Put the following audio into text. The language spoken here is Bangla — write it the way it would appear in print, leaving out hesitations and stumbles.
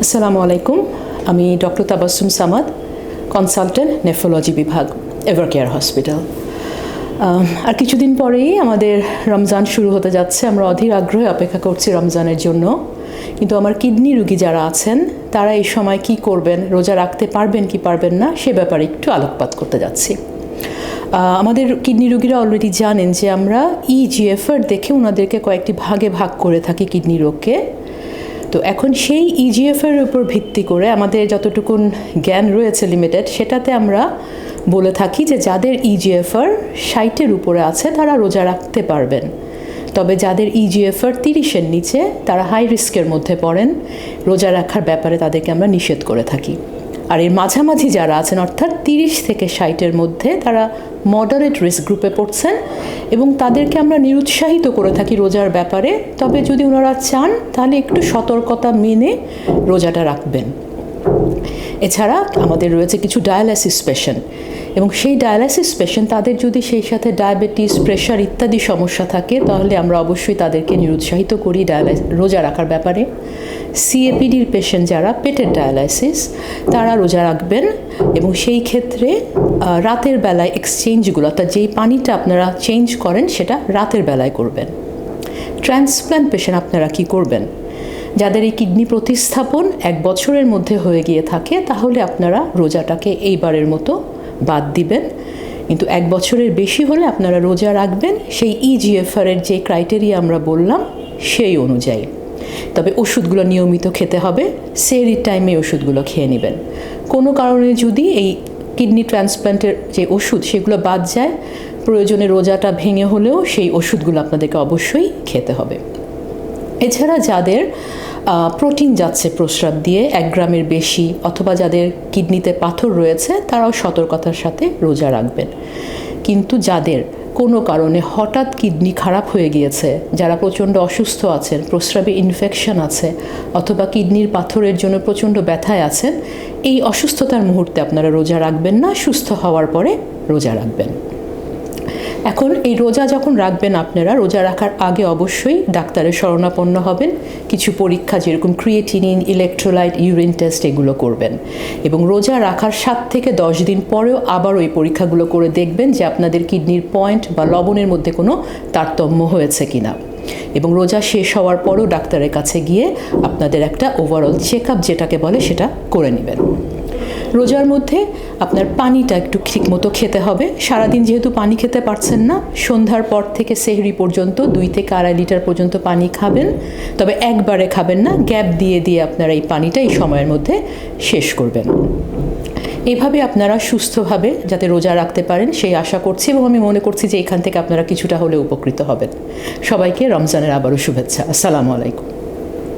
আসসালামু আলাইকুম। আমি doctor Tabassum Samad, consultant nephrology বিভাগ, এভারকেয়ার হসপিটাল। আর কিছুদিন পরেই আমাদের রমজান শুরু হতে যাচ্ছে। আমরা অধীর আগ্রহে অপেক্ষা করছি রমজানের জন্য। কিন্তু আমার কিডনি রোগী যারা আছেন তারা এই সময় কি করবেন, রোজা রাখতে পারবেন কি পারবেন না সে ব্যাপারে একটু আলোকপাত করতে যাচ্ছি। আমাদের কিডনি রোগীরা অলরেডি জানেন যে আমরা ইজিএফআর দেখে ওনাদেরকে কয়েকটি ভাগে ভাগ করে থাকি কিডনি রোগকে। তো এখন সেই ইজিএফের উপর ভিত্তি করে আমাদের যতটুকুন জ্ঞান রয়েছে লিমিটেড, সেটাতে আমরা বলে থাকি যে যাদের ইজিএফআর 60-এর উপরে আছে তারা রোজা রাখতে পারবেন। তবে যাদের ইজিএফআর 30-এর নিচে তারা হাই রিস্কের মধ্যে পড়েন, রোজা রাখার ব্যাপারে তাদেরকে আমরা নিষেধ করে থাকি। আর এর মাঝামাঝি যারা আছেন অর্থাৎ 30 থেকে 60-এর মধ্যে তারা মডারেট রিস্ক গ্রুপে পড়ছেন এবং তাদেরকে আমরা নিরুৎসাহিত করে থাকি রোজার ব্যাপারে। তবে যদি ওনারা চান তাহলে একটু সতর্কতা মেনে রোজাটা রাখবেন। এছাড়া আমাদের রয়েছে কিছু ডায়ালাইসিস পেশেন্ট, এবং সেই ডায়ালাইসিস পেশেন্ট তাদের যদি সেই সাথে ডায়াবেটিস, প্রেশার ইত্যাদি সমস্যা থাকে তাহলে আমরা অবশ্যই তাদেরকে নিরুৎসাহিত করি রোজা রাখার ব্যাপারে। সিএপিডির পেশেন্ট যারা, পেটের ডায়ালাইসিস, তারা রোজা রাখবেন এবং সেই ক্ষেত্রে রাতের বেলায় এক্সচেঞ্জগুলো, অর্থাৎ যেই পানিটা আপনারা চেঞ্জ করেন সেটা রাতের বেলায় করবেন। ট্রান্সপ্ল্যান্ট পেশেন্ট আপনারা কি করবেন? যাদের এই কিডনি প্রতিস্থাপন 1 বছরের মধ্যে হয়ে গিয়ে থাকে তাহলে আপনারা রোজাটাকে এইবারের মতো বাদ দিবেন। কিন্তু 1 বছরের বেশি হলে আপনারা রোজা রাখবেন সেই ইজিএফআর-এর যে ক্রাইটেরিয়া আমরা বললাম সেই অনুযায়ী। তবে ওষুধগুলো নিয়মিত খেতে হবে, সেহরির টাইমে ওষুধগুলো খেয়ে নেবেন। কোনো কারণে যদি এই কিডনি ট্রান্সপ্ল্যান্টের যে ওষুধ সেগুলো বাদ যায়, প্রয়োজনে রোজাটা ভেঙে হলেও সেই ওষুধগুলো আপনাদেরকে অবশ্যই খেতে হবে। এছাড়া যাদের প্রোটিন যাচ্ছে প্রস্রাব দিয়ে 1 গ্রামের বেশি, অথবা যাদের কিডনিতে পাথর রয়েছে তারাও সতর্কতার সাথে রোজা রাখবেন। কিন্তু যাদের কোনো কারণে হঠাৎ কিডনি খারাপ হয়ে গিয়েছে, যারা প্রচণ্ড অসুস্থ আছেন, প্রস্রাবে ইনফেকশন আছে, অথবা কিডনির পাথরের জন্য প্রচণ্ড ব্যথায় আছেন, এই অসুস্থতার মুহূর্তে আপনারা রোজা রাখবেন না, সুস্থ হওয়ার পরে রোজা রাখবেন। এখন এই রোজা যখন রাখবেন আপনারা, রোজা রাখার আগে অবশ্যই ডাক্তারের শরণাপন্ন হবেন। কিছু পরীক্ষা যেরকম ক্রিয়েটিনিন, ইলেকট্রোলাইট, ইউরিন টেস্ট এগুলো করবেন এবং রোজা রাখার 7 থেকে 10 দিন পরেও আবার ওই পরীক্ষাগুলো করে দেখবেন যে আপনাদের কিডনির পয়েন্ট বা লবণের মধ্যে কোনো তারতম্য হয়েছে কিনা। এবং রোজা শেষ হওয়ার পরেও ডাক্তারের কাছে গিয়ে আপনাদের একটা ওভারঅল চেক আপ যেটাকে বলে সেটা করে নেবেন। রোজার মধ্যে আপনার পানিটা একটু ঠিকমতো খেতে হবে। সারাদিন যেহেতু পানি খেতে পারছেন না, সন্ধ্যার পর থেকে সেহরি পর্যন্ত 2 থেকে 2.5 লিটার পর্যন্ত পানি খাবেন। তবে একবারে খাবেন না, গ্যাপ দিয়ে দিয়ে আপনারা এই পানিটা এই সময়ের মধ্যে শেষ করবেন। এভাবে আপনারা সুস্থভাবে যাতে রোজা রাখতে পারেন সেই আশা করছি, এবং আমি মনে করছি যে এখান থেকে আপনারা কিছুটা হলেও উপকৃত হবেন। সবাইকে রমজানের আবারও শুভেচ্ছা। আসসালামু আলাইকুম।